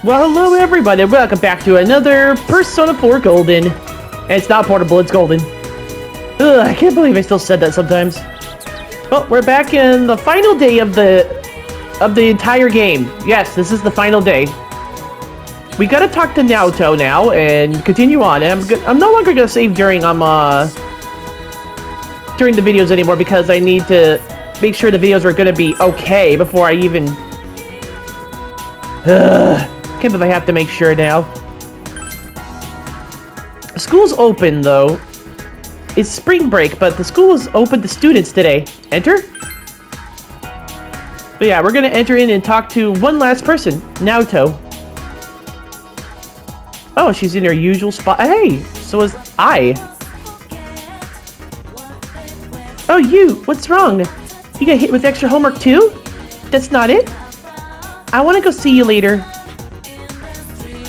Well, hello everybody, welcome back to another Persona 4 Golden. And it's not portable, it's golden. Ugh, I can't believe I still said that sometimes. Well, we're back in the final day of the entire game. Yes, this is the final day. We gotta talk to Naoto now and continue on. And I'm no longer gonna save during the videos anymore because I need to make sure the videos are gonna be okay before I even. Can't believe I have to make sure now. School's open though. It's spring break, but the school is open to students today. Enter? But yeah, we're gonna enter in and talk to one last person, Naoto. Oh, she's in her usual spot. Hey, so is I. Oh, you, what's wrong? You got hit with extra homework too? That's not it? I want to go see you later.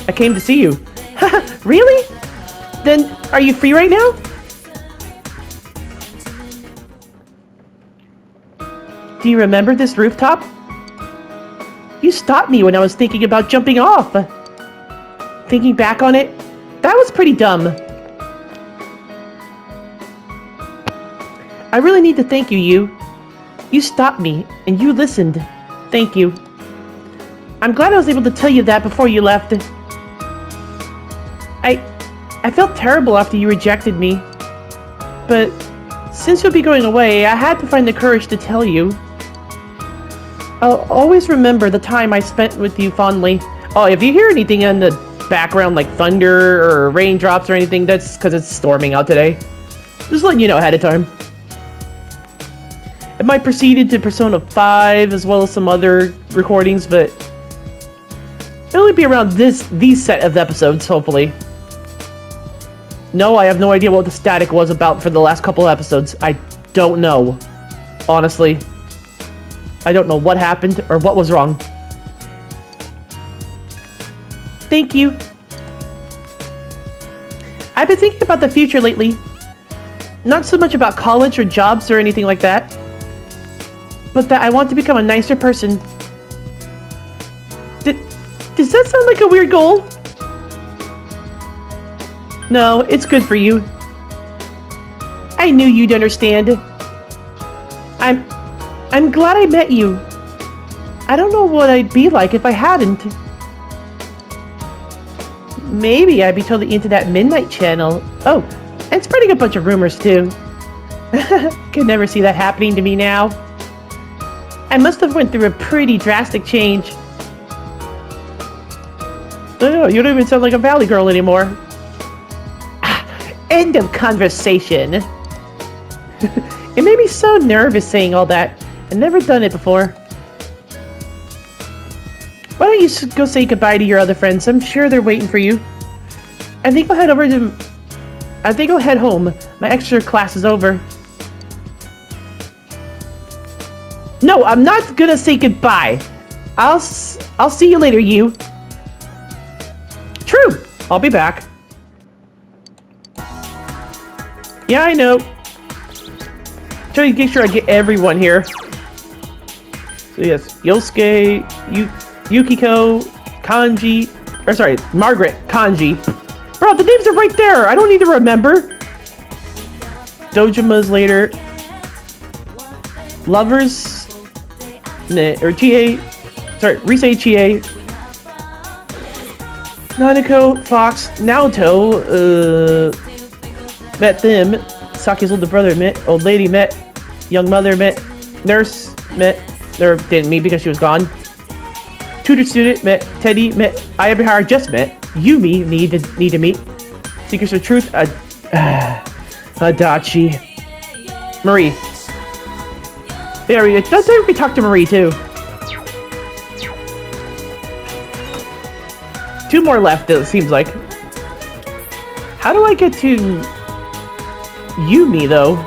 I came to see you. Really? Then, are you free right now? Do you remember this rooftop? You stopped me when I was thinking about jumping off. Thinking back on it, that was pretty dumb. I really need to thank you, Yu. You stopped me, and you listened. Thank you. I'm glad I was able to tell you that before you left. I felt terrible after you rejected me. But since you'll be going away, I had to find the courage to tell you. I'll always remember the time I spent with you fondly. Oh, if you hear anything in the background like thunder or raindrops or anything, that's because it's storming out today. Just letting you know ahead of time. It might proceed into Persona 5 as well as some other recordings, but it'll only be around these set of episodes, hopefully. No, I have no idea what the static was about for the last couple of episodes. I don't know. Honestly. I don't know what happened or what was wrong. Thank you. I've been thinking about the future lately. Not so much about college or jobs or anything like that. But that I want to become a nicer person. Does that sound like a weird goal? No, it's good for you. I knew you'd understand. I'm glad I met you. I don't know what I'd be like if I hadn't. Maybe I'd be totally into that Midnight Channel. Oh, and spreading a bunch of rumors too. Could never see that happening to me now. I must have went through a pretty drastic change. Oh, you don't even sound like a valley girl anymore. End of conversation. It made me so nervous saying all that. I've never done it before. Why don't you go say goodbye to your other friends? I'm sure they're waiting for you. I think I'll head home. My extra class is over. No, I'm not gonna say goodbye. I'll see you later, Yu. True. I'll be back. Yeah, I know. Trying to make sure I get everyone here. So yes, Yosuke, Yukiko, Kanji, or sorry, Margaret, Kanji. Bro, the names are right there. I don't need to remember. Dojima's later. Lovers, or Chie, sorry, Rise Chie. Nanako, Fox, Naoto, met them. Saki's older brother met. Old lady met. Young mother met. Nurse met. Or didn't meet because she was gone. Tutor student met. Teddy met. Ayabihara just met. Yumi need to meet. Seekers of Truth. Adachi. Marie. There we go. Let's say we talk to Marie too. Two more left, it seems like. How do I get to Yumi, though?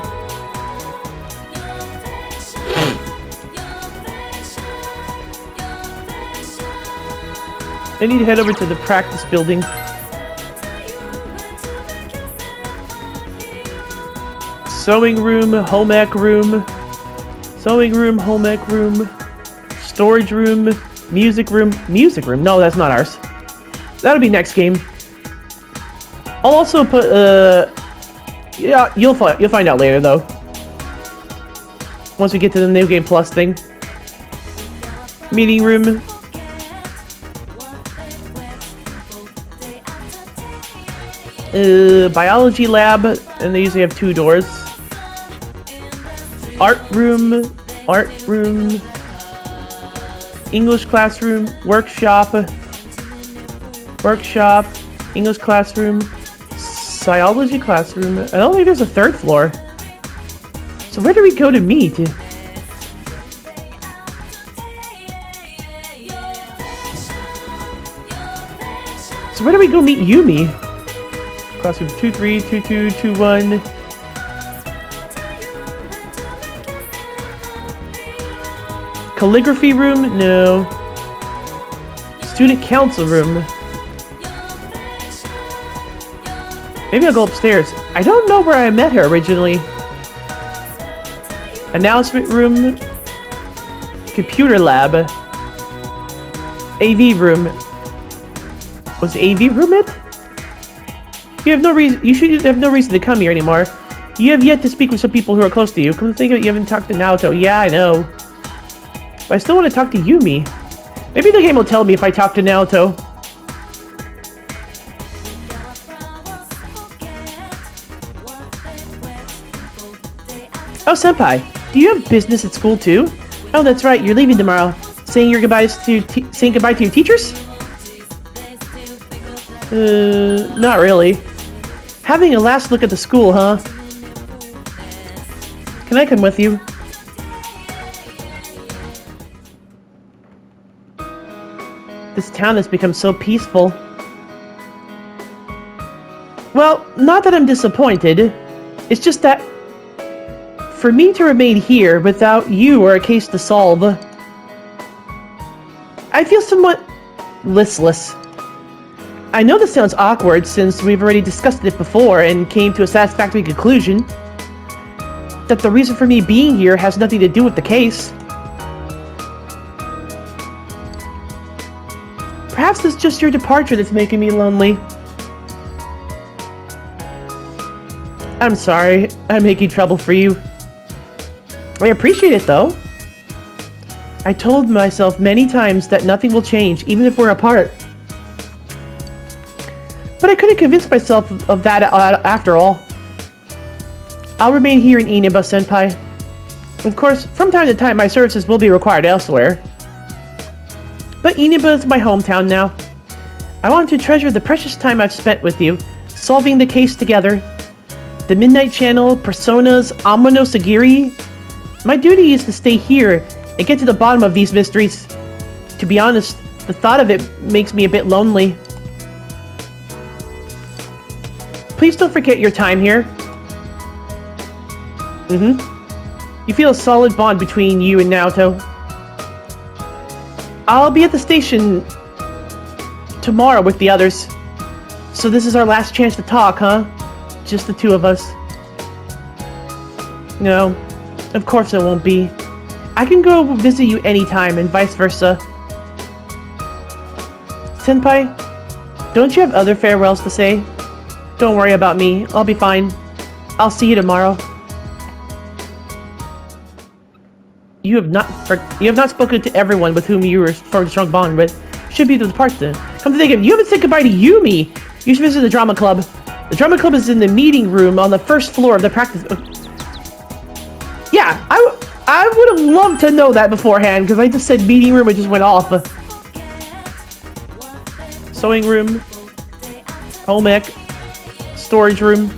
I need to head over to the practice building. Sewing room, home ec room. Sewing room, home ec room. Storage room, music room. Music room? No, that's not ours. That'll be next game. I'll also put, yeah, you'll find out later, though. Once we get to the New Game Plus thing. Meeting room. Biology lab, and they usually have 2 doors. Art room, English classroom, workshop, English classroom, Biology classroom. I don't think there's a 3rd floor. So where do we go to meet? So where do we go meet Yumi? Classroom 2-3, 2-2, 2-1. Calligraphy room? No. Student council room. Maybe I'll go upstairs. I don't know where I met her originally. Announcement room. Computer lab. AV room. Was AV room it? You have no reason. You should have no reason to come here anymore. You have yet to speak with some people who are close to you. Come to think of it, you haven't talked to Naoto. Yeah, I know. But I still want to talk to Yumi. Maybe the game will tell me if I talk to Naoto. Oh, Senpai, do you have business at school too? Oh, that's right. You're leaving tomorrow. Saying your goodbyes to saying goodbye to your teachers? Not really. Having a last look at the school, huh? Can I come with you? This town has become so peaceful. Well, not that I'm disappointed. It's just that for me to remain here without you or a case to solve, I feel somewhat listless. I know this sounds awkward since we've already discussed it before and came to a satisfactory conclusion that the reason for me being here has nothing to do with the case. Perhaps it's just your departure that's making me lonely. I'm sorry, I'm making trouble for you. I appreciate it though. I told myself many times that nothing will change, even if we're apart. But I couldn't convince myself of that after all. I'll remain here in Inaba, Senpai. Of course, from time to time my services will be required elsewhere. But Inaba is my hometown now. I want to treasure the precious time I've spent with you, solving the case together. The Midnight Channel, Personas, Amano Sagiri. My duty is to stay here and get to the bottom of these mysteries. To be honest, the thought of it makes me a bit lonely. Please don't forget your time here. You feel a solid bond between you and Naoto. I'll be at the station tomorrow with the others. So this is our last chance to talk, huh? Just the 2 of us. No, of course it won't be. I can go visit you anytime and vice versa. Senpai, don't you have other farewells to say? Don't worry about me. I'll be fine. I'll see you tomorrow. You have not spoken to everyone with whom you were formed a strong bond with. Should be the departure. Come to think of it, you haven't said goodbye to Yumi. You should visit the drama club. The drama club is in the meeting room on the 1st floor of the practice. Yeah, I would have loved to know that beforehand because I just said meeting room and just went off. Sewing room. Home ec. Storage room.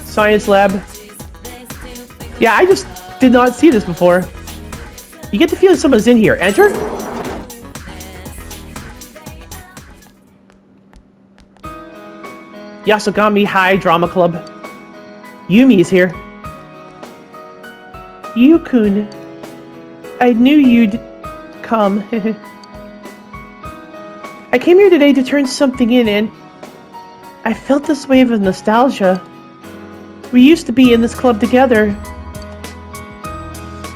Science lab. Yeah, I just did not see this before. You get the feeling someone's in here. Enter? Yasogami High Drama Club. Yumi is here. Yu-kun. I knew you'd come. I came here today to turn something in and I felt this wave of nostalgia. We used to be in this club together.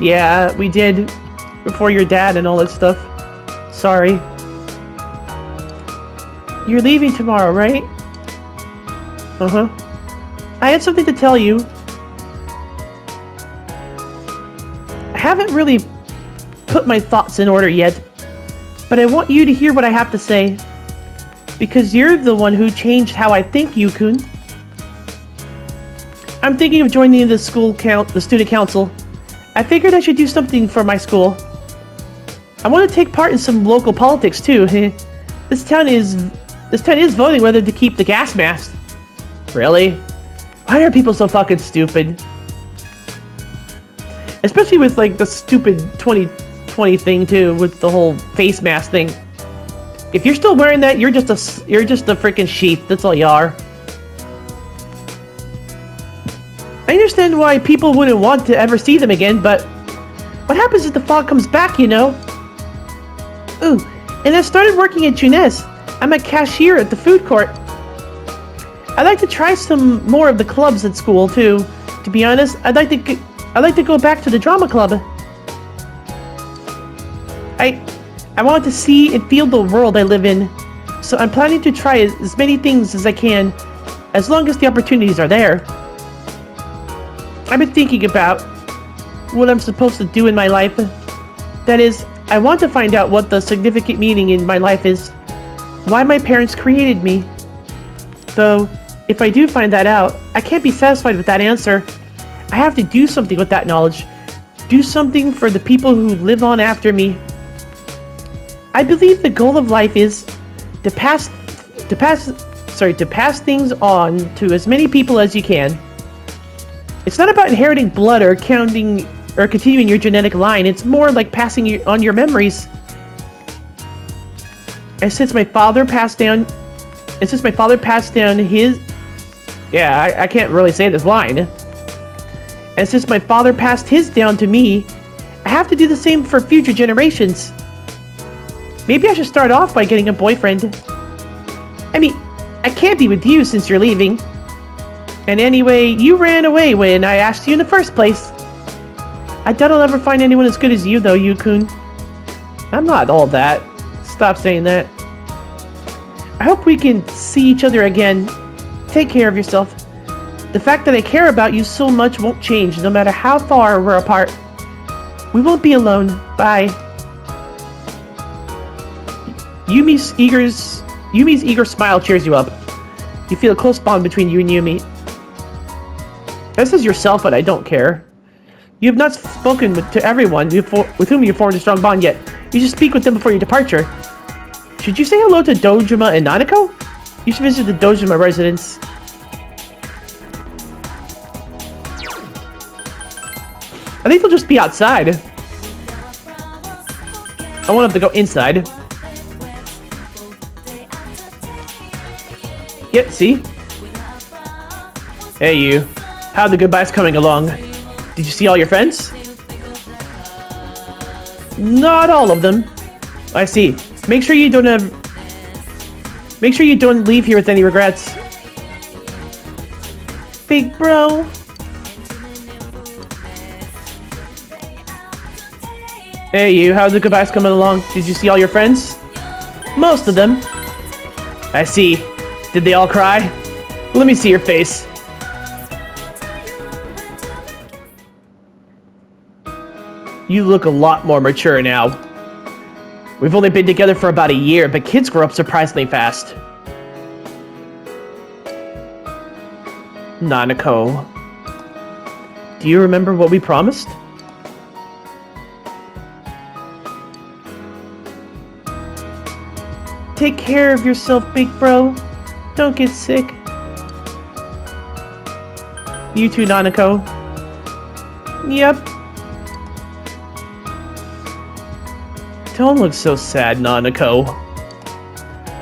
Yeah, we did. Before your dad and all that stuff. Sorry. You're leaving tomorrow, right? Uh-huh. I had something to tell you. I haven't really put my thoughts in order yet, but I want you to hear what I have to say. Because you're the one who changed how I think, Yu-kun. I'm thinking of joining the student council. I figured I should do something for my school. I want to take part in some local politics too. This town is voting whether to keep the gas mask. Really? Why are people so fucking stupid? Especially with like the stupid 2020 thing too, with the whole face mask thing. If you're still wearing that, you're just a freaking sheep. That's all you are. I understand why people wouldn't want to ever see them again, but what happens if the fog comes back, you know? Ooh, and I started working at Junes. I'm a cashier at the food court. I'd like to try some more of the clubs at school too. To be honest, I'd like to go back to the drama club. I want to see and feel the world I live in, so I'm planning to try as many things as I can, as long as the opportunities are there. I've been thinking about what I'm supposed to do in my life. That is, I want to find out what the significant meaning in my life is. Why my parents created me. Though, if I do find that out, I can't be satisfied with that answer. I have to do something with that knowledge. Do something for the people who live on after me. I believe the goal of life is to pass things on to as many people as you can. It's not about inheriting blood or continuing your genetic line. It's more like passing on your memories. And since my father passed down his... Yeah, I can't really say this line. And since my father passed his down to me, I have to do the same for future generations. Maybe I should start off by getting a boyfriend. I mean, I can't be with you since you're leaving. And anyway, you ran away when I asked you in the first place. I doubt I'll ever find anyone as good as you, though, Yu-kun. I'm not all that. Stop saying that. I hope we can see each other again. Take care of yourself. The fact that I care about you so much won't change, no matter how far we're apart. We won't be alone. Bye. Yumi's eager smile cheers you up. You feel a close bond between you and Yumi. This is yourself, but I don't care. You have not spoken to everyone with whom you formed a strong bond yet. You should speak with them before your departure. Should you say hello to Dojima and Nanako? You should visit the Dojima residence. I think they'll just be outside. I want them to go inside. Yep, see? Hey, you. How are the goodbyes coming along? Did you see all your friends? Not all of them. I see. Make sure you don't leave here with any regrets. Big bro. Hey, you. How are the goodbyes coming along? Did you see all your friends? Most of them. I see. Did they all cry? Let me see your face. You look a lot more mature now. We've only been together for about a year, but kids grow up surprisingly fast. Nanako. Do you remember what we promised? Take care of yourself, big bro. Don't get sick. You too, Nanako. Yep. Don't look so sad, Nanako.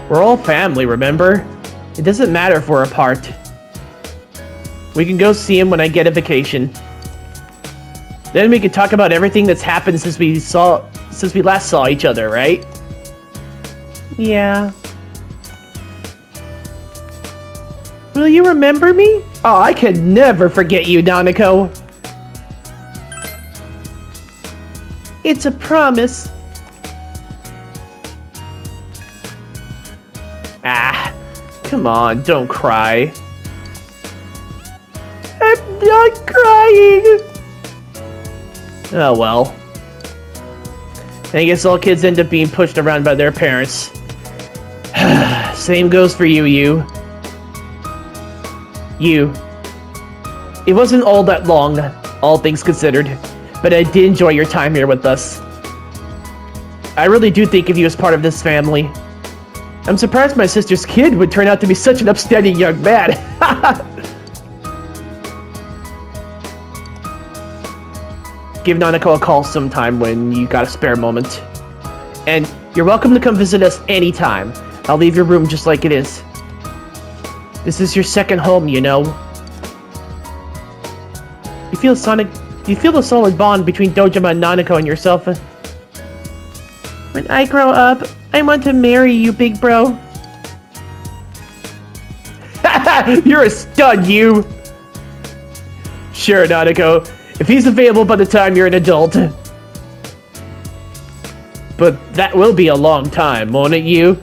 We're all family, remember? It doesn't matter if we're apart. We can go see him when I get a vacation. Then we can talk about everything that's happened since we last saw each other, right? Yeah. Will you remember me? Oh, I can never forget you, Nanako. It's a promise. Come on, don't cry. I'm not crying! Oh well. I guess all kids end up being pushed around by their parents. Same goes for you. You. It wasn't all that long, all things considered, but I did enjoy your time here with us. I really do think of you as part of this family. I'm surprised my sister's kid would turn out to be such an upstanding young man. Give Nanako a call sometime when you got a spare moment. And you're welcome to come visit us anytime. I'll leave your room just like it is. This is your second home, you know. You feel the solid bond between Dojima and Nanako and yourself. When I grow up, I want to marry you, big bro. You're a stud, you! Sure, Nanako. If he's available by the time you're an adult. But that will be a long time, won't it, you?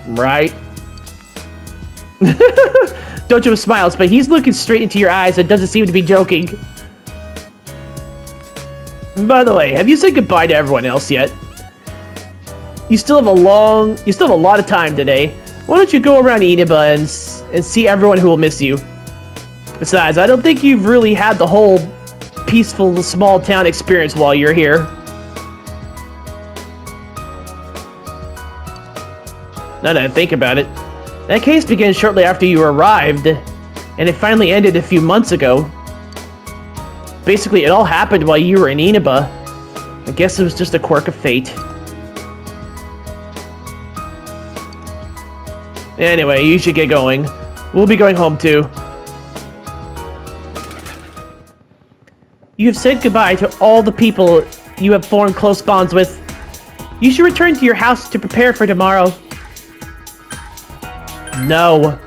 Right? Dojima smiles, but he's looking straight into your eyes and doesn't seem to be joking. By the way, have you said goodbye to everyone else yet? You still have a lot of time today. Why don't you go around Inaba and see everyone who will miss you? Besides, I don't think you've really had the whole peaceful small town experience while you're here. Now that I think about it, that case began shortly after you arrived, and it finally ended a few months ago. Basically, it all happened while you were in Inaba. I guess it was just a quirk of fate. Anyway, you should get going. We'll be going home too. You have said goodbye to all the people you have formed close bonds with. You should return to your house to prepare for tomorrow. No.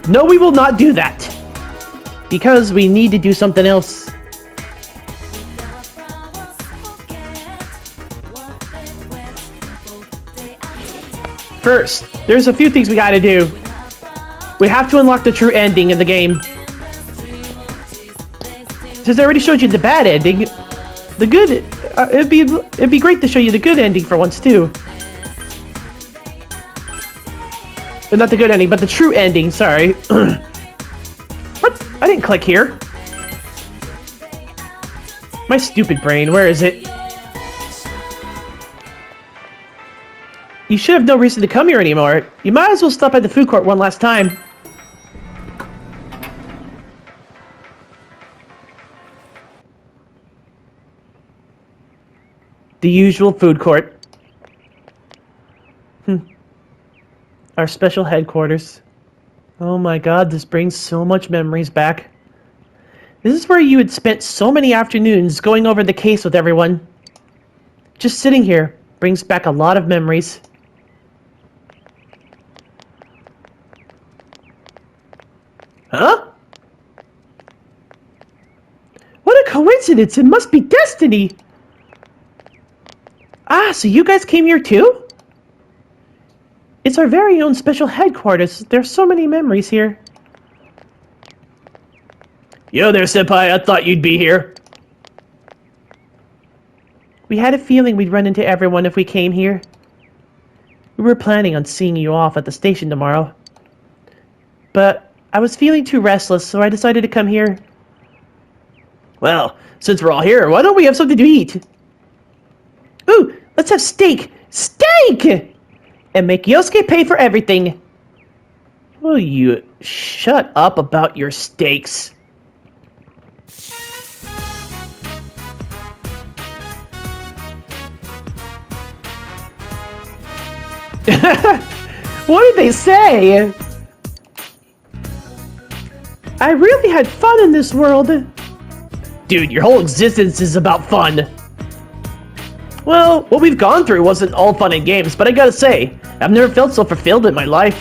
No, we will not do that. Because we need to do something else. First, there's a few things we gotta do. We have to unlock the true ending in the game. Since I already showed you the bad ending, the good, it'd be great to show you the good ending for once too. But not the good ending, but the true ending, sorry. What? I didn't click here. My stupid brain, where is it? You should have no reason to come here anymore. You might as well stop at the food court one last time. The usual food court. Our special headquarters. Oh my god, this brings so much memories back. This is where you had spent so many afternoons going over the case with everyone. Just sitting here brings back a lot of memories. Huh? What a coincidence! It must be destiny! Ah, so you guys came here too? It's our very own special headquarters. There's so many memories here. Yo there, senpai. I thought you'd be here. We had a feeling we'd run into everyone if we came here. We were planning on seeing you off at the station tomorrow. But I was feeling too restless, so I decided to come here. Well, since we're all here, why don't we have something to eat? Ooh, let's have steak! Steak! And make Yosuke pay for everything. Will you shut up about your steaks? What did they say? I really had fun in this world. Dude, your whole existence is about fun. Well, what we've gone through wasn't all fun and games, but I gotta say, I've never felt so fulfilled in my life.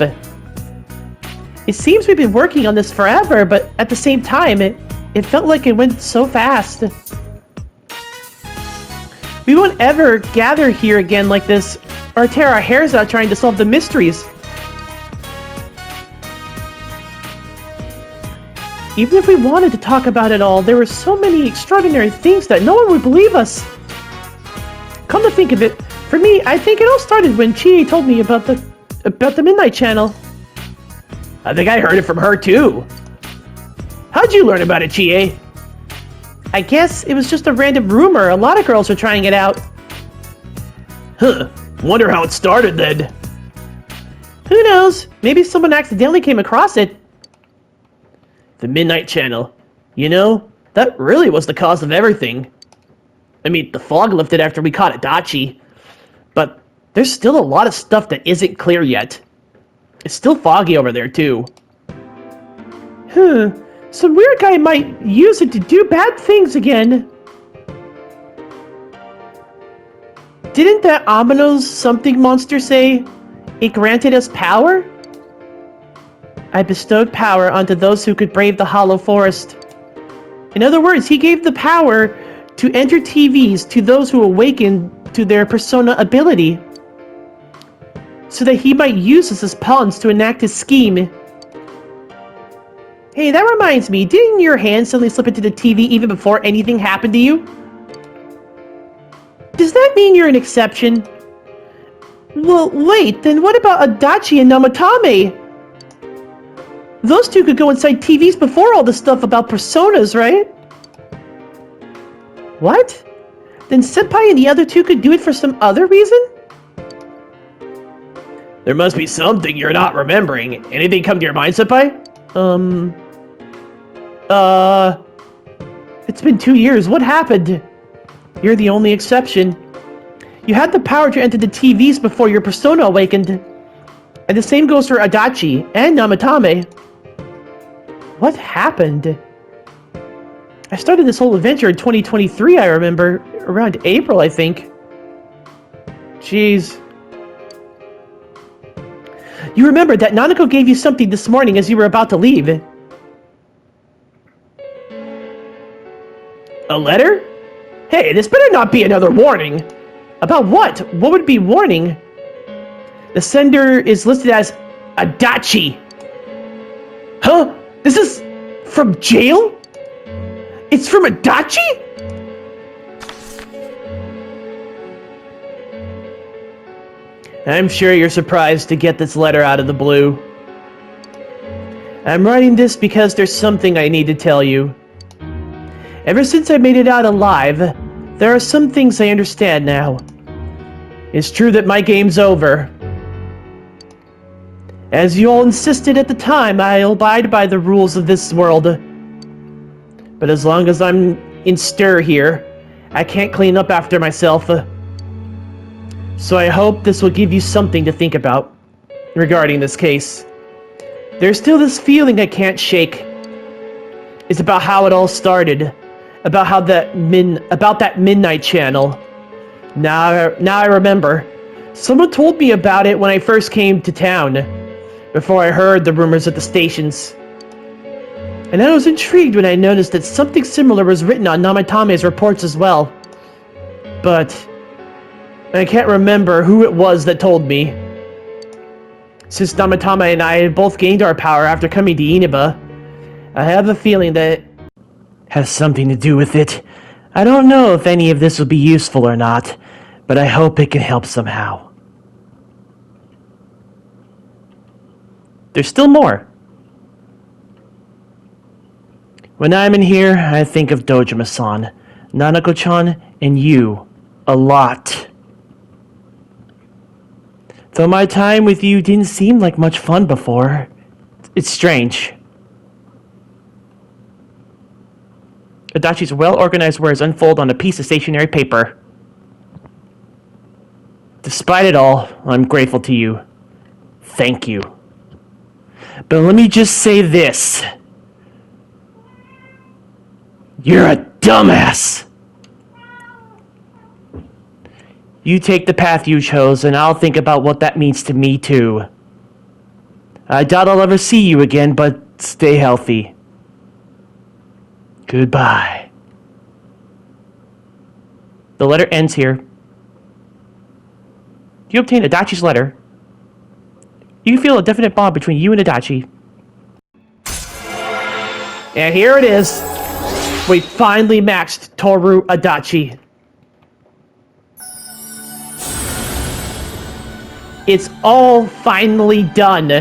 It seems we've been working on this forever, but at the same time, it felt like it went so fast. We won't ever gather here again like this, or tear our hairs out trying to solve the mysteries. Even if we wanted to talk about it all, there were so many extraordinary things that no one would believe us. Come to think of it, for me, I think it all started when Chie told me about the Midnight Channel. I think I heard it from her too. How'd you learn about it, Chie? I guess it was just a random rumor. A lot of girls are trying it out. Huh. Wonder how it started then. Who knows? Maybe someone accidentally came across it. The Midnight Channel. You know, that really was the cause of everything. I mean, the fog lifted after we caught Adachi. But there's still a lot of stuff that isn't clear yet. It's still foggy over there, too. Some weird guy might use it to do bad things again. Didn't that ominous something monster say it granted us power? I bestowed power onto those who could brave the Hollow Forest. In other words, he gave the power to enter TVs to those who awakened to their persona ability, so that he might use us as pawns to enact his scheme. Hey, that reminds me, didn't your hand suddenly slip into the TV even before anything happened to you? Does that mean you're an exception? Well, wait, then what about Adachi and Namatame? Those two could go inside TVs before all the stuff about personas, right? What? Then Senpai and the other two could do it for some other reason? There must be something you're not remembering. Anything come to your mind, Senpai? It's been 2 years. What happened? You're the only exception. You had the power to enter the TVs before your persona awakened. And the same goes for Adachi and Namatame. What happened? I started this whole adventure in 2023, I remember. Around April, I think. Jeez. You remember that Nanako gave you something this morning as you were about to leave. A letter? Hey, this better not be another warning. About what? What would be warning? The sender is listed as Adachi. Huh? This is from jail? It's from Adachi? I'm sure you're surprised to get this letter out of the blue. I'm writing this because there's something I need to tell you. Ever since I made it out alive, there are some things I understand now. It's true that my game's over. As you all insisted at the time, I'll abide by the rules of this world. But as long as I'm in stir here, I can't clean up after myself. So I hope this will give you something to think about regarding this case. There's still this feeling I can't shake. It's about how it all started. About that Midnight Channel. Now I remember. Someone told me about it when I first came to town, before I heard the rumors at the stations. And I was intrigued when I noticed that something similar was written on Namatame's reports as well. But I can't remember who it was that told me. Since Namatame and I both gained our power after coming to Inaba, I have a feeling that it has something to do with it. I don't know if any of this will be useful or not, but I hope it can help somehow. There's still more. When I'm in here, I think of Dojima-san, Nanako-chan, and you a lot. Though my time with you didn't seem like much fun before, it's strange. Adachi's well-organized words unfold on a piece of stationery paper. Despite it all, I'm grateful to you. Thank you. But let me just say this. You're a dumbass! You take the path you chose, and I'll think about what that means to me, too. I doubt I'll ever see you again, but stay healthy. Goodbye. The letter ends here. You obtain Adachi's letter. You feel a definite bond between you and Adachi. And here it is. We finally maxed Toru Adachi. It's all finally done.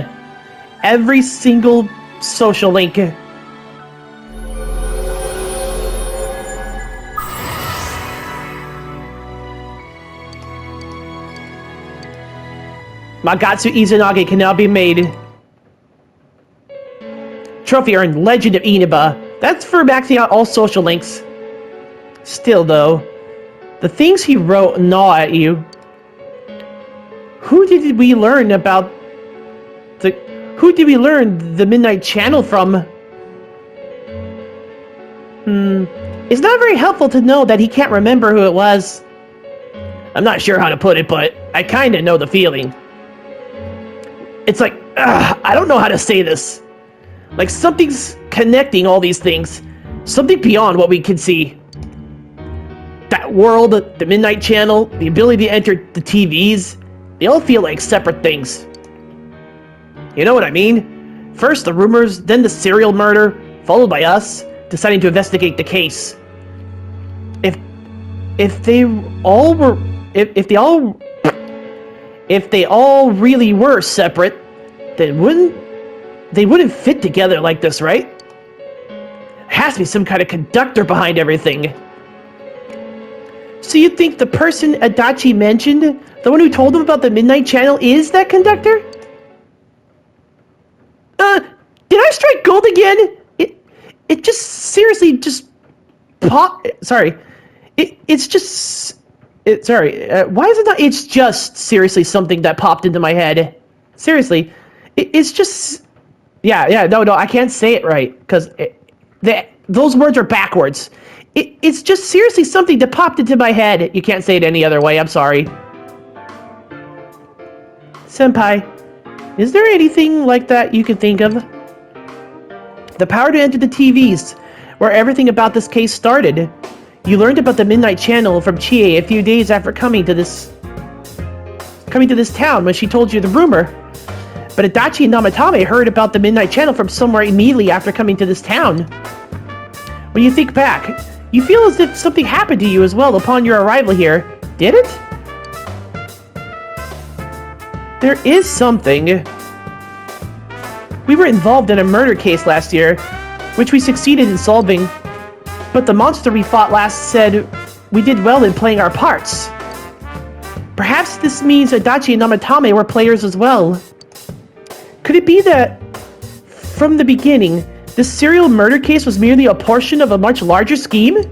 Every single social link. Magatsu Izanagi can now be made. Trophy earned Legend of Inaba. That's for maxing out all social links. Still though, the things he wrote gnaw at you. Who did we learn the Midnight Channel from? It's not very helpful to know that he can't remember who it was. I'm not sure how to put it, but I kinda know the feeling. It's like, I don't know how to say this. Like something's connecting all these things. Something beyond what we can see. That world, the Midnight Channel, the ability to enter the TVs, they all feel like separate things. You know what I mean? First the rumors, then the serial murder, followed by us deciding to investigate the case. If they all really were separate, then they wouldn't fit together like this, right? There has to be some kind of conductor behind everything. So you think the person Adachi mentioned, the one who told him about the Midnight Channel, is that conductor? Did I strike gold again? It just seriously just pop. Sorry, it's just. Sorry. Why is it not? It's just seriously something that popped into my head. Seriously, it's just. Yeah. No. I can't say it right because those words are backwards. It's just seriously something that popped into my head. You can't say it any other way. I'm sorry. Senpai, is there anything like that you can think of? The power to enter the TVs, where everything about this case started. You learned about the Midnight Channel from Chie a few days after coming to this town when she told you the rumor. But Adachi and Namatame heard about the Midnight Channel from somewhere immediately after coming to this town. When you think back, you feel as if something happened to you as well upon your arrival here. Did it? There is something. We were involved in a murder case last year, which we succeeded in solving. But the monster we fought last said we did well in playing our parts. Perhaps this means Adachi and Namatame were players as well. Could it be that, from the beginning, this serial murder case was merely a portion of a much larger scheme?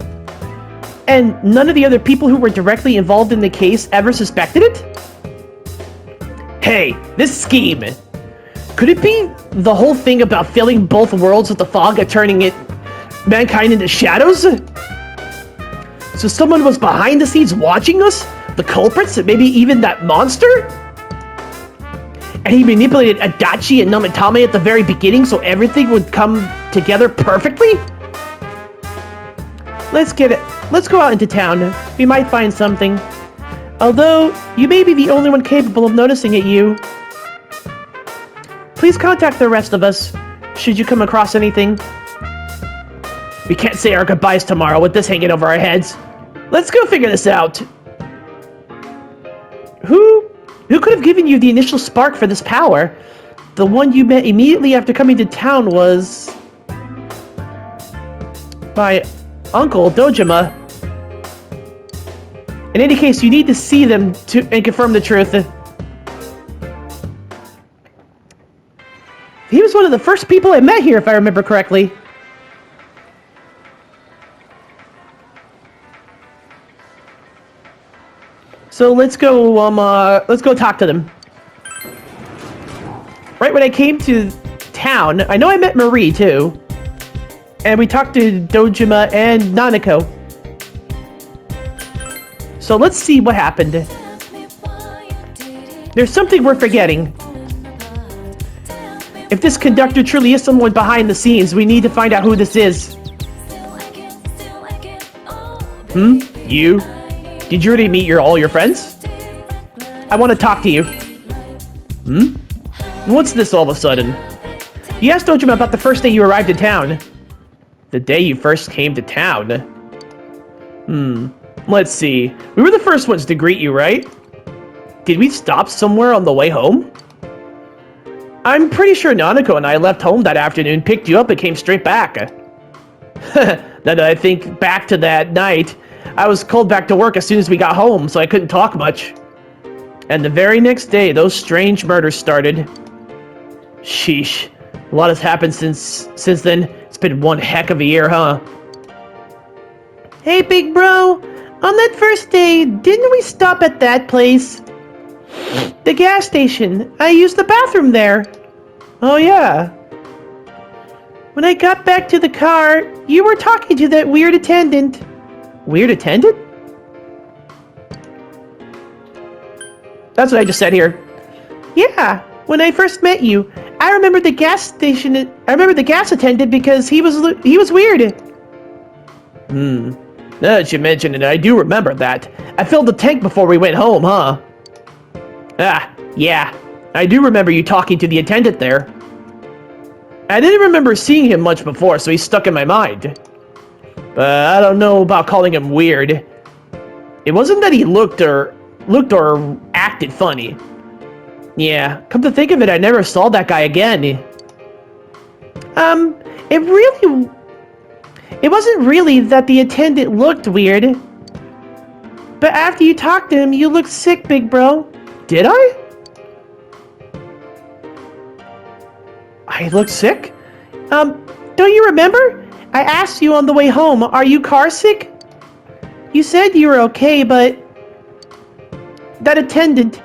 And none of the other people who were directly involved in the case ever suspected it? Hey, this scheme! Could it be the whole thing about filling both worlds with the fog and turning mankind into shadows? So someone was behind the scenes watching us? The culprits? Maybe even that monster? And he manipulated Adachi and Namatame at the very beginning so everything would come together perfectly? Let's go out into town. We might find something. Although, you may be the only one capable of noticing it, you. Please contact the rest of us, should you come across anything. We can't say our goodbyes tomorrow with this hanging over our heads. Let's go figure this out. Who could have given you the initial spark for this power? The one you met immediately after coming to town was my uncle, Dojima. In any case, you need to see them and confirm the truth. He was one of the first people I met here, if I remember correctly. So let's go talk to them. Right when I came to town, I know I met Marie too. And we talked to Dojima and Nanako. So let's see what happened. There's something we're forgetting. If this conductor truly is someone behind the scenes, we need to find out who this is. You? Did you already meet all your friends? I want to talk to you. What's this all of a sudden? You asked Dojima about the first day you arrived in town. The day you first came to town. Let's see. We were the first ones to greet you, right? Did we stop somewhere on the way home? I'm pretty sure Nanako and I left home that afternoon, picked you up, and came straight back. Now that I think back to that night, I was called back to work as soon as we got home, so I couldn't talk much. And the very next day, those strange murders started. Sheesh. A lot has happened since then. It's been one heck of a year, huh? Hey, big bro. On that first day, didn't we stop at that place? The gas station. I used the bathroom there. Oh, yeah. When I got back to the car, you were talking to that weird attendant. Weird attendant? That's what I just said here. Yeah, when I first met you, I remember the gas station. I remember the gas attendant because he was weird. Now that you mention it, I do remember that. I filled the tank before we went home, huh? Ah, yeah. I do remember you talking to the attendant there. I didn't remember seeing him much before, so he's stuck in my mind. But I don't know about calling him weird. It wasn't that he looked or acted funny. Yeah, come to think of it, I never saw that guy again. It wasn't really that the attendant looked weird. But after you talked to him, you looked sick, big bro. Did I? I looked sick? Don't you remember? I asked you on the way home, are you car sick? You said you were okay, but that attendant,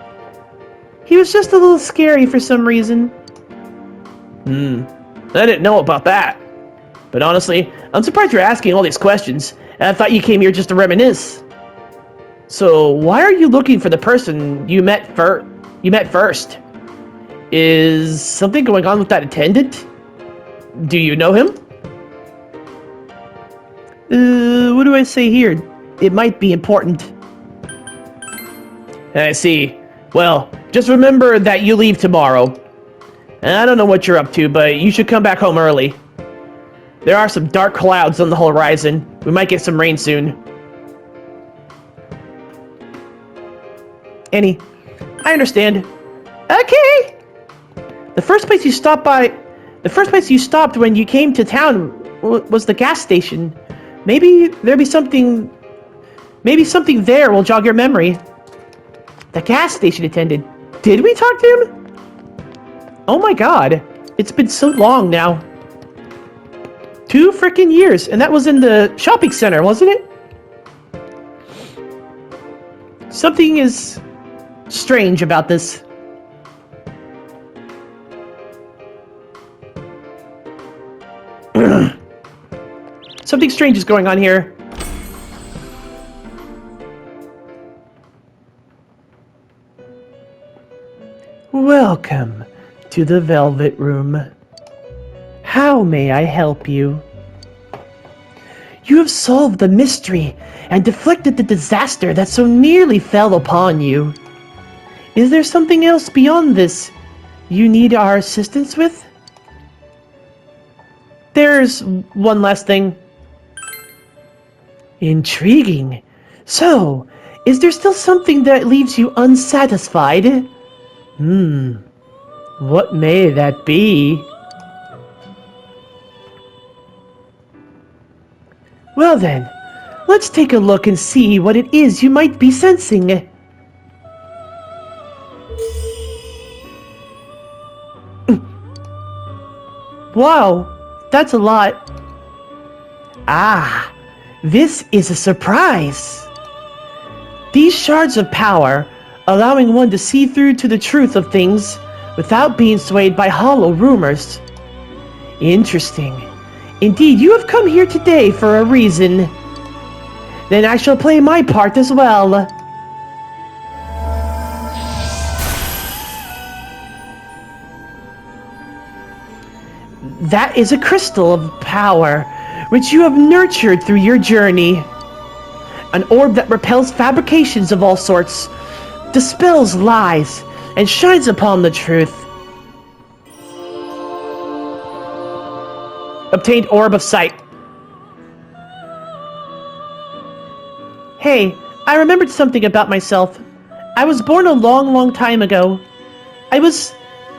he was just a little scary for some reason. I didn't know about that. But honestly, I'm surprised you're asking all these questions, and I thought you came here just to reminisce. So, why are you looking for the person you met first? Is something going on with that attendant? Do you know him? What do I say here? It might be important. I see. Well, just remember that you leave tomorrow. And I don't know what you're up to, but you should come back home early. There are some dark clouds on the horizon. We might get some rain soon. Annie, I understand. Okay. The first place you stopped when you came to town was the gas station. Maybe there'll be something. Maybe something there will jog your memory. The gas station attendant. Did we talk to him? Oh my god. It's been so long now. 2 freaking years, and that was in the shopping center, wasn't it? Something is strange about this. Something strange is going on here. Welcome to the Velvet Room. How may I help you? You have solved the mystery and deflected the disaster that so nearly fell upon you. Is there something else beyond this you need our assistance with? There's one last thing. Intriguing. So, is there still something that leaves you unsatisfied? What may that be? Well then, let's take a look and see what it is you might be sensing. Wow, that's a lot. Ah, this is a surprise. These shards of power, allowing one to see through to the truth of things without being swayed by hollow rumors. Interesting. Indeed, you have come here today for a reason. Then I shall play my part as well. That is a crystal of power, which you have nurtured through your journey. An orb that repels fabrications of all sorts, dispels lies, and shines upon the truth. Obtained Orb of Sight. Hey, I remembered something about myself. I was born a long, long time ago. I was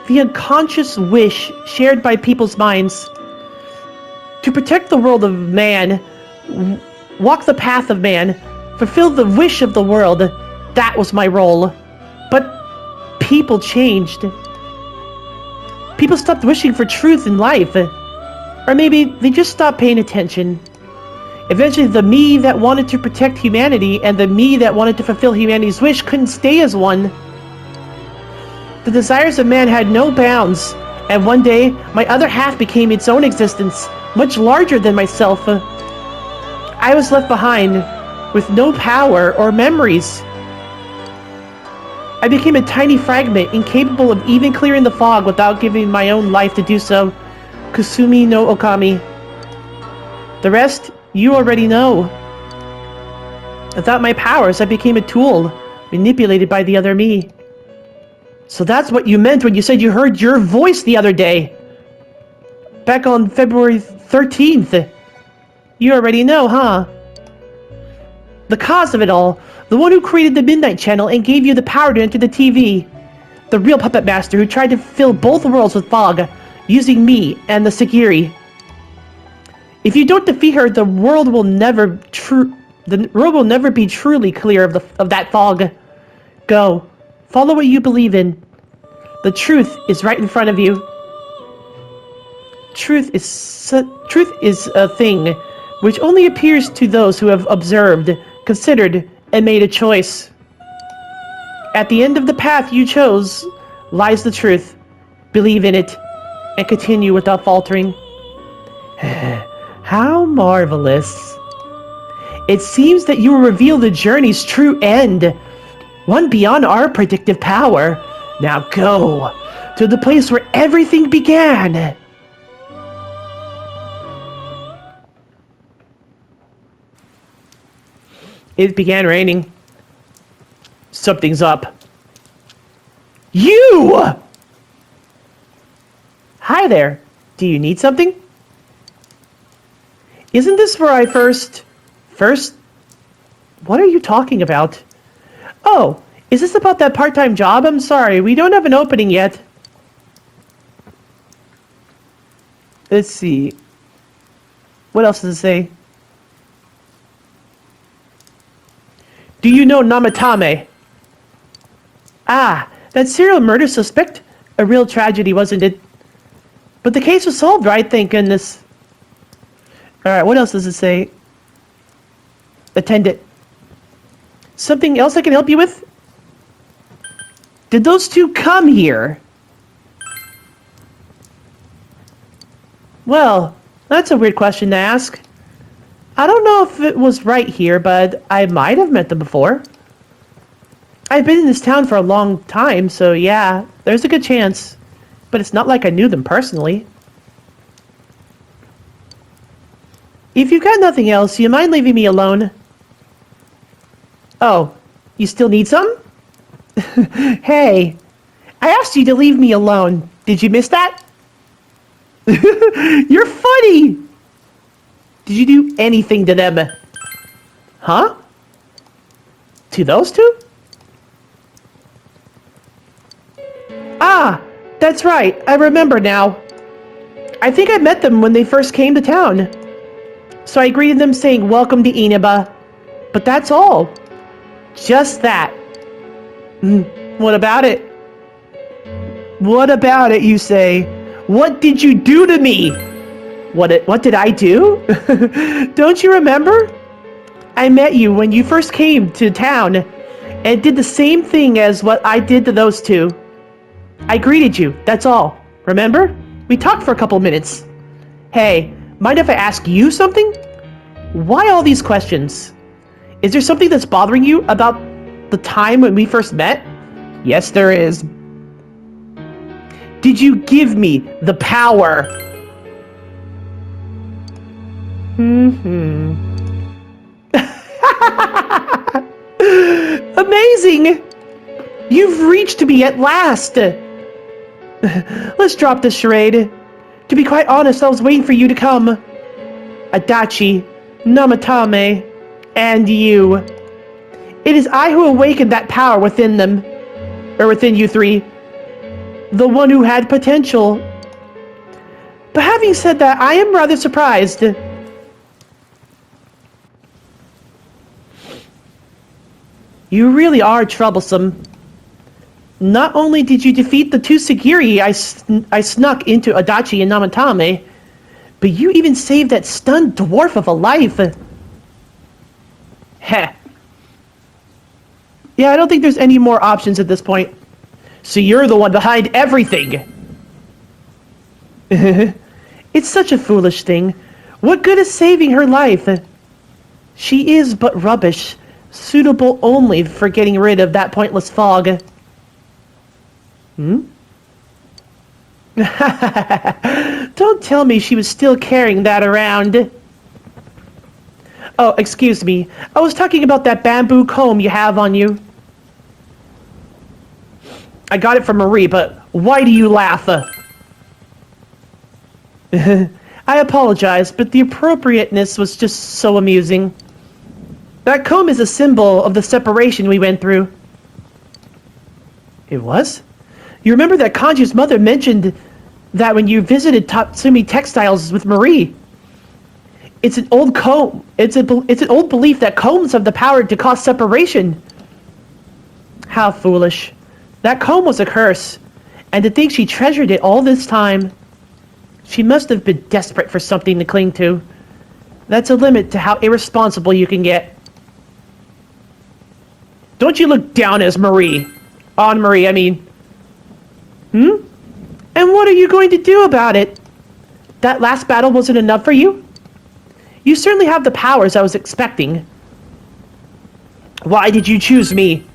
the unconscious wish shared by people's minds. To protect the world of man, walk the path of man, fulfill the wish of the world, that was my role. But people changed. People stopped wishing for truth in life. Or maybe they just stopped paying attention. Eventually, the me that wanted to protect humanity and the me that wanted to fulfill humanity's wish couldn't stay as one. The desires of man had no bounds, and one day, my other half became its own existence, much larger than myself. I was left behind, with no power or memories. I became a tiny fragment, incapable of even clearing the fog without giving my own life to do so. Kusumi no Okami. The rest, you already know. Without my powers, I became a tool, manipulated by the other me. So that's what you meant when you said you heard your voice the other day. Back on February 13th. You already know, huh? The cause of it all, the one who created the Midnight Channel and gave you the power to enter the TV. The real puppet master who tried to fill both worlds with fog, using me and the Sagiri. If you don't defeat her, the world will never be truly clear of that fog. Go. Follow what you believe in. The truth is right in front of you. Truth is a thing which only appears to those who have observed, considered, and made a choice. At the end of the path you chose lies the truth. Believe in it, and continue without faltering. How marvelous. It seems that you will reveal the journey's true end, one beyond our predictive power. Now go to the place where everything began. It began raining. Something's up. You! Hi there. Do you need something? Isn't this where I first... What are you talking about? Oh, is this about that part-time job? I'm sorry, we don't have an opening yet. Let's see. What else does it say? Do you know Namatame? Ah, that serial murder suspect? A real tragedy, wasn't it? But the case was solved, right? Thank goodness. Alright, what else does it say? Attendant. Something else I can help you with? Did those two come here? Well, that's a weird question to ask. I don't know if it was right here, but I might have met them before. I've been in this town for a long time, so yeah, there's a good chance. But it's not like I knew them personally. If you've got nothing else, you mind leaving me alone? Oh, you still need some? Hey, I asked you to leave me alone. Did you miss that? You're funny! Did you do anything to them? Huh? To those two? Ah, that's right. I remember now. I think I met them when they first came to town. So I greeted them saying, "Welcome to Inaba." But that's all. Just that. What about it? What about it, you say? What did you do to me? What did I do? Don't you remember? I met you when you first came to town and did the same thing as what I did to those two. I greeted you, that's all. Remember? We talked for a couple minutes. Hey, mind if I ask you something? Why all these questions? Is there something that's bothering you about the time when we first met? Yes, there is. Did you give me the power? Amazing! You've reached me at last! Let's drop this charade. To be quite honest, I was waiting for you to come. Adachi, Namatame, and you. It is I who awakened that power within them, or within you three. The one who had potential. But having said that, I am rather surprised. You really are troublesome. Not only did you defeat the two Sagiri I snuck into Adachi and Namatame, but you even saved that stunned dwarf of a life. Heh. Yeah, I don't think there's any more options at this point. So you're the one behind everything. It's such a foolish thing. What good is saving her life? She is but rubbish, suitable only for getting rid of that pointless fog. Don't tell me she was still carrying that around. Oh, excuse me. I was talking about that bamboo comb you have on you. I got it from Marie, but why do you laugh? I apologize, but the appropriateness was just so amusing. That comb is a symbol of the separation we went through. It was? You remember that Kanji's mother mentioned that when you visited Tatsumi Textiles with Marie. It's an old comb. It's an old belief that combs have the power to cause separation. How foolish. That comb was a curse, and to think she treasured it all this time. She must have been desperate for something to cling to. That's a limit to how irresponsible you can get. Don't you look down as Marie. On Marie, I mean. And what are you going to do about it? That last battle wasn't enough for you? You certainly have the powers I was expecting. Why did you choose me?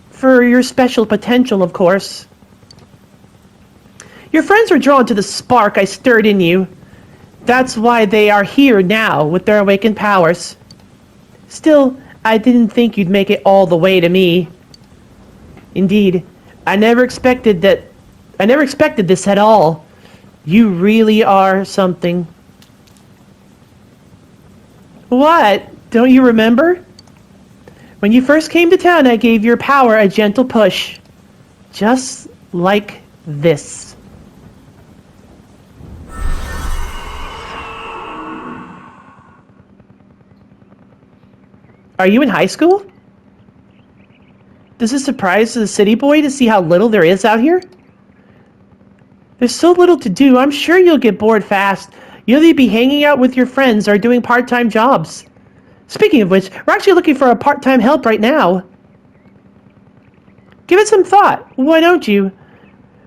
For your special potential, of course. Your friends were drawn to the spark I stirred in you. That's why they are here now with their awakened powers. Still, I didn't think you'd make it all the way to me. Indeed, I never expected this at all. You really are something. What? Don't you remember? When you first came to town, I gave your power a gentle push. Just like this. Are you in high school? Does it surprise the city boy to see how little there is out here? There's so little to do, I'm sure you'll get bored fast. You'll either be hanging out with your friends or doing part-time jobs. Speaking of which, we're actually looking for a part-time help right now. Give it some thought. Why don't you?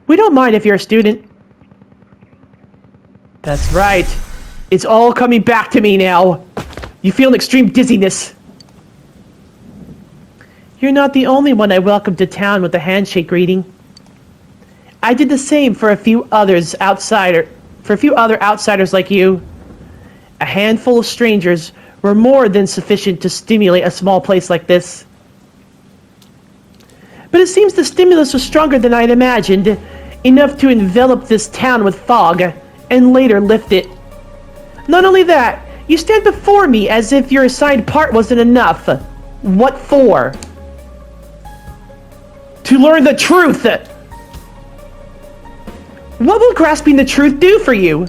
We don't mind if you're a student. That's right. It's all coming back to me now. You feel an extreme dizziness. You're not the only one I welcomed to town with a handshake greeting. I did the same for a few other outsiders like you. A handful of strangers were more than sufficient to stimulate a small place like this. But it seems the stimulus was stronger than I'd imagined, enough to envelop this town with fog, and later lift it. Not only that, you stand before me as if your assigned part wasn't enough. What for? To learn the truth! What will grasping the truth do for you?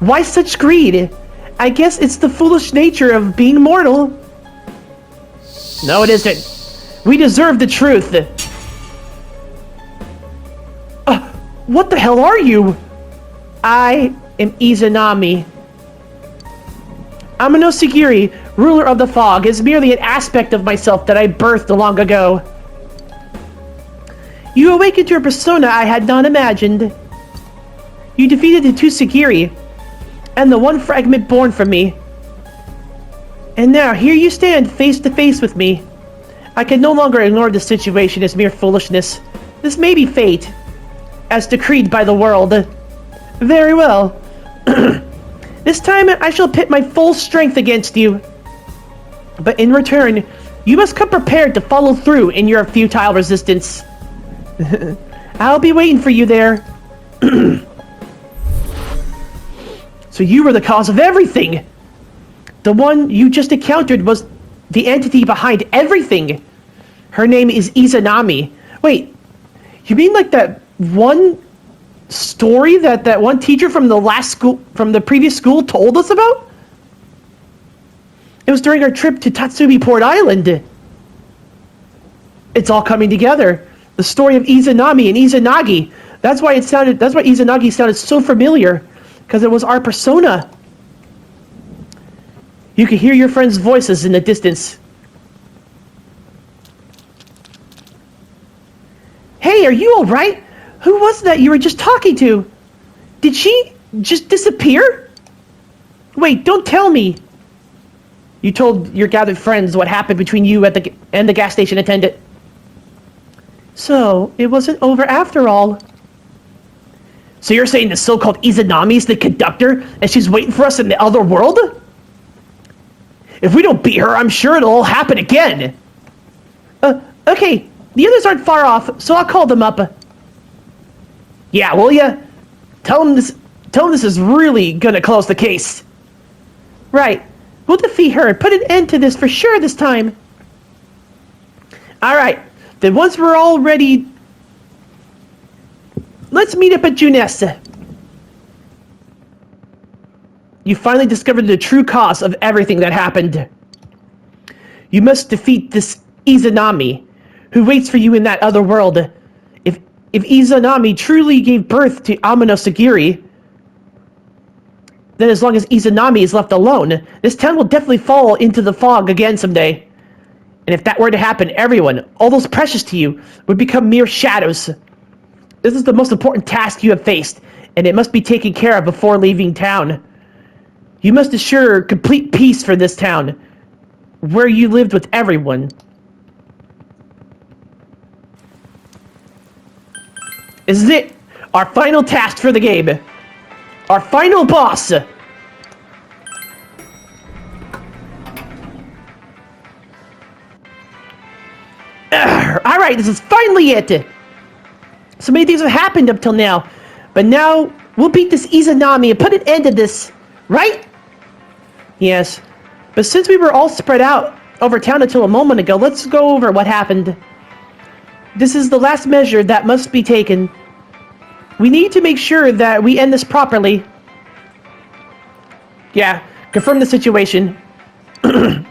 Why such greed? I guess it's the foolish nature of being mortal. No, it isn't. We deserve the truth. What the hell are you? I am Izanami. Amano Sagiri, ruler of the fog, is merely an aspect of myself that I birthed long ago. You awakened your persona I had not imagined. You defeated the two Sagiri, and the one fragment born from me. And now, here you stand face to face with me. I can no longer ignore this situation as mere foolishness. This may be fate, as decreed by the world. Very well. This time I shall pit my full strength against you. But in return, you must come prepared to follow through in your futile resistance. I'll be waiting for you there. So you were the cause of everything! The one you just encountered was the entity behind everything. Her name is Izanami. Wait, you mean like that one story that one teacher from the previous school told us about? It was during our trip to Tatsumi Port Island. It's all coming together. The story of Izanami and Izanagi. That's why Izanagi sounded so familiar, because it was our persona. You could hear your friends' voices in the distance. Hey, are you all right? Who was that you were just talking to? Did she just disappear? Wait, don't tell me. You told your gathered friends what happened between you and the gas station attendant. So, it wasn't over after all. So you're saying the so-called Izanami is the conductor, and she's waiting for us in the other world? If we don't beat her, I'm sure it'll all happen again. Okay. The others aren't far off, so I'll call them up. Yeah, will ya? Tell them this is really gonna close the case. Right. We'll defeat her and put an end to this for sure this time. Alright. Then once we're all ready, let's meet up at Junessa. You finally discovered the true cause of everything that happened. You must defeat this Izanami, who waits for you in that other world. If Izanami truly gave birth to Amano Sagiri, then as long as Izanami is left alone, this town will definitely fall into the fog again someday. And if that were to happen, everyone, all those precious to you, would become mere shadows. This is the most important task you have faced, and it must be taken care of before leaving town. You must assure complete peace for this town, where you lived with everyone. This is it! Our final task for the game. Our final boss! Alright, this is finally it! So many things have happened up till now, but now we'll beat this Izanami and put an end to this, right? Yes, but since we were all spread out over town until a moment ago, let's go over what happened. This is the last measure that must be taken. We need to make sure that we end this properly. Yeah, confirm the situation. The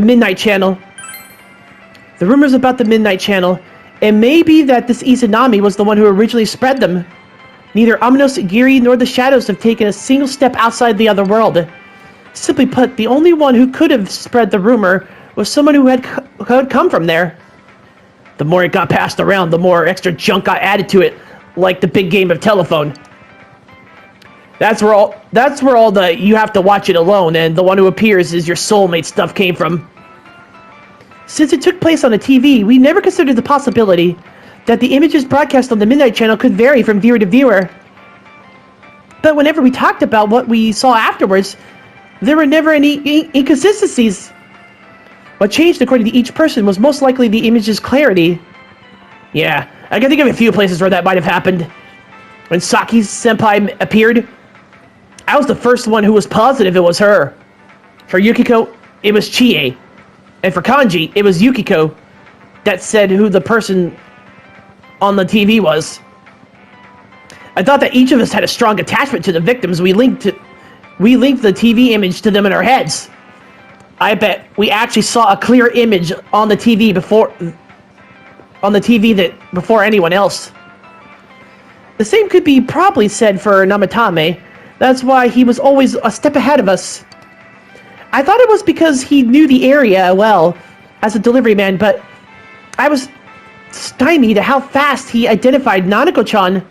Midnight Channel. The rumors about the Midnight Channel. It may be that this Izanami was the one who originally spread them. Neither Amano Sagiri nor the Shadows have taken a single step outside the other world. Simply put, the only one who could have spread the rumor was someone who had come from there. The more it got passed around, the more extra junk got added to it, like the big game of telephone. That's where all the you have to watch it alone, and the one who appears is your soulmate stuff came from. Since it took place on a TV, we never considered the possibility that the images broadcast on the Midnight Channel could vary from viewer to viewer. But whenever we talked about what we saw afterwards, there were never any inconsistencies. What changed according to each person was most likely the image's clarity. Yeah, I can think of a few places where that might have happened. When Saki's senpai appeared, I was the first one who was positive it was her. For Yukiko, it was Chie. And for Kanji, it was Yukiko that said who the person on the TV was. I thought that each of us had a strong attachment to the victims. We linked the TV image to them in our heads. I bet we actually saw a clear image on the TV before anyone else. The same could be probably said for Namatame. That's why he was always a step ahead of us. I thought it was because he knew the area well as a delivery man, but I was stymied at how fast he identified Nanako-chan.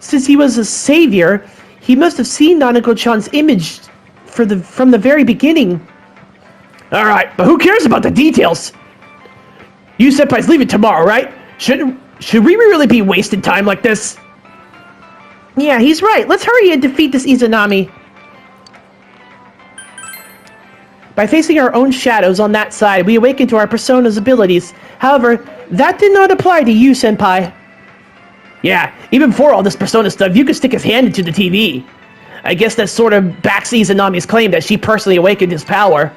Since he was a savior, he must have seen Nanako-chan's image from the very beginning. Alright, but who cares about the details? You senpais leaving tomorrow, right? Should we really be wasting time like this? Yeah, he's right. Let's hurry and defeat this Izanami. By facing our own shadows on that side, we awaken to our persona's abilities. However, that did not apply to you, senpai. Yeah, even before all this persona stuff, you could stick his hand into the TV. I guess that sort of backs Izanami's claim that she personally awakened his power.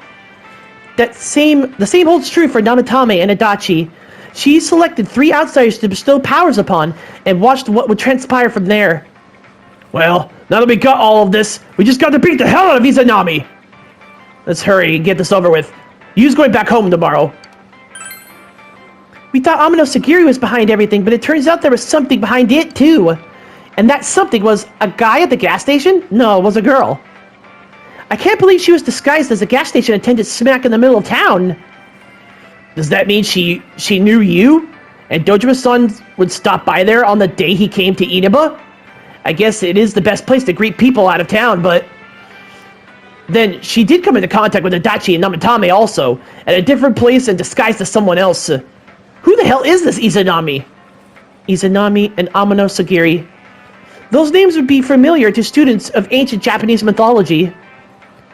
The same holds true for Namatame and Adachi. She selected 3 outsiders to bestow powers upon, and watched what would transpire from there. Well, now that we got all of this, we just got to beat the hell out of Izanami! Let's hurry and get this over with. Yu's going back home tomorrow. We thought Amano Sagiri was behind everything, but it turns out there was something behind it, too. And that something was a guy at the gas station? No, it was a girl. I can't believe she was disguised as a gas station attendant smack in the middle of town. Does that mean she knew you? And Dojima-san would stop by there on the day he came to Inaba? I guess it is the best place to greet people out of town, but... Then she did come into contact with Adachi and Namatame also, at a different place and disguised as someone else. Who the hell is this Izanami? Izanami and Amano Sagiri. Those names would be familiar to students of ancient Japanese mythology.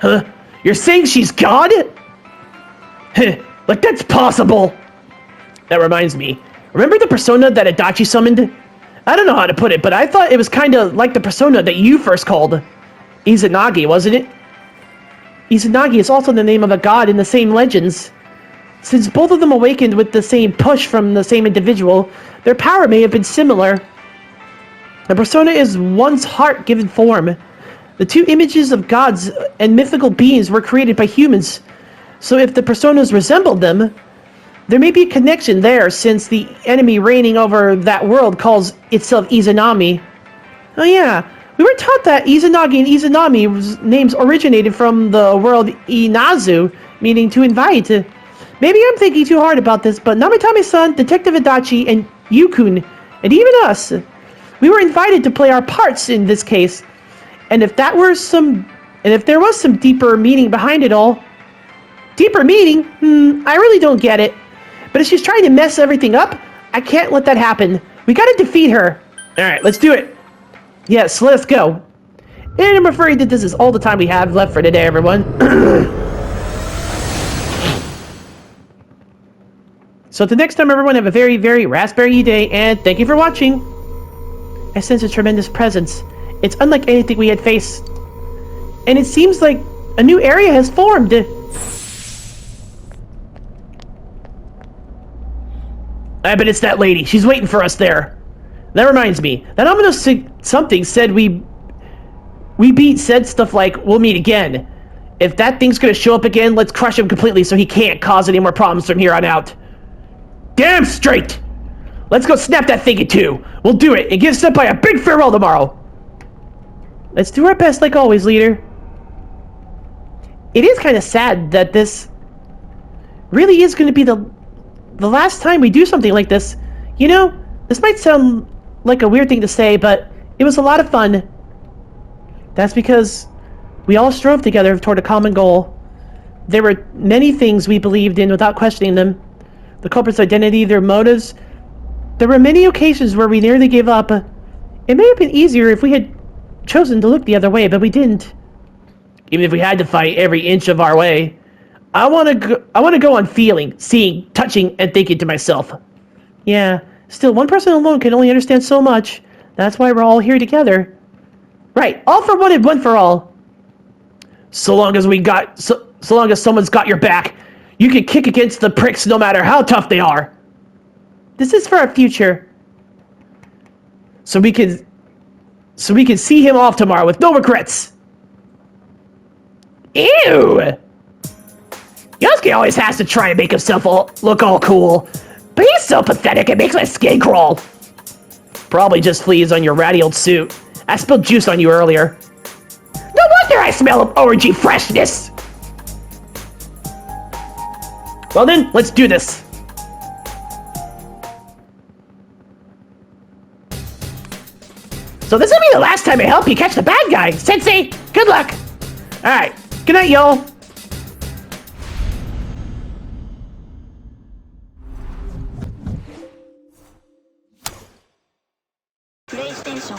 Huh? You're saying she's God? Like that's possible! That reminds me. Remember the persona that Adachi summoned? I don't know how to put it, but I thought it was kinda like the persona that you first called. Izanagi, wasn't it? Izanagi is also the name of a god in the same legends. Since both of them awakened with the same push from the same individual, their power may have been similar. The persona is one's heart given form. The 2 images of gods and mythical beings were created by humans, so if the personas resembled them, there may be a connection there since the enemy reigning over that world calls itself Izanami. Oh yeah, we were taught that Izanagi and Izanami's names originated from the word Inazu, meaning to invite. Maybe I'm thinking too hard about this, but Namatame-san, Detective Adachi, and Yukun, and even us, we were invited to play our parts in this case. And if there was some deeper meaning behind it all, deeper meaning? I really don't get it. But if she's trying to mess everything up, I can't let that happen. We gotta defeat her. Alright, let's do it. Yes, let us go. And I'm afraid that this is all the time we have left for today, everyone. So until next time, everyone, have a very, very raspberry day, and thank you for watching. I sense a tremendous presence. It's unlike anything we had faced. And it seems like a new area has formed. I bet it's that lady. She's waiting for us there. That reminds me. That ominous something said we said stuff like, we'll meet again. If that thing's gonna show up again, let's crush him completely so he can't cause any more problems from here on out. Damn straight! Let's go snap that thing in 2. We'll do it and get sent by a big farewell tomorrow. Let's do our best like always, leader. It is kind of sad that this really is going to be the last time we do something like this. You know, this might sound like a weird thing to say, but it was a lot of fun. That's because we all strove together toward a common goal. There were many things we believed in without questioning them. The culprit's identity, their motives. There were many occasions where we nearly gave up. It may have been easier if we had chosen to look the other way, but we didn't. Even if we had to fight every inch of our way, I want to go on feeling, seeing, touching, and thinking to myself. Yeah, still, one person alone can only understand so much. That's why we're all here together. Right, all for one and one for all. So long as someone's got your back, you can kick against the pricks no matter how tough they are. This is for our future. So we can see him off tomorrow with no regrets. Ew! Yosuke always has to try and make himself look all cool, but he's so pathetic it makes my skin crawl. Probably just fleas on your ratty old suit. I spilled juice on you earlier. No wonder I smell of orangey freshness! Well then, let's do this. So this will be the last time I help you catch the bad guy. Sensei, good luck. Alright, good night, y'all. PlayStation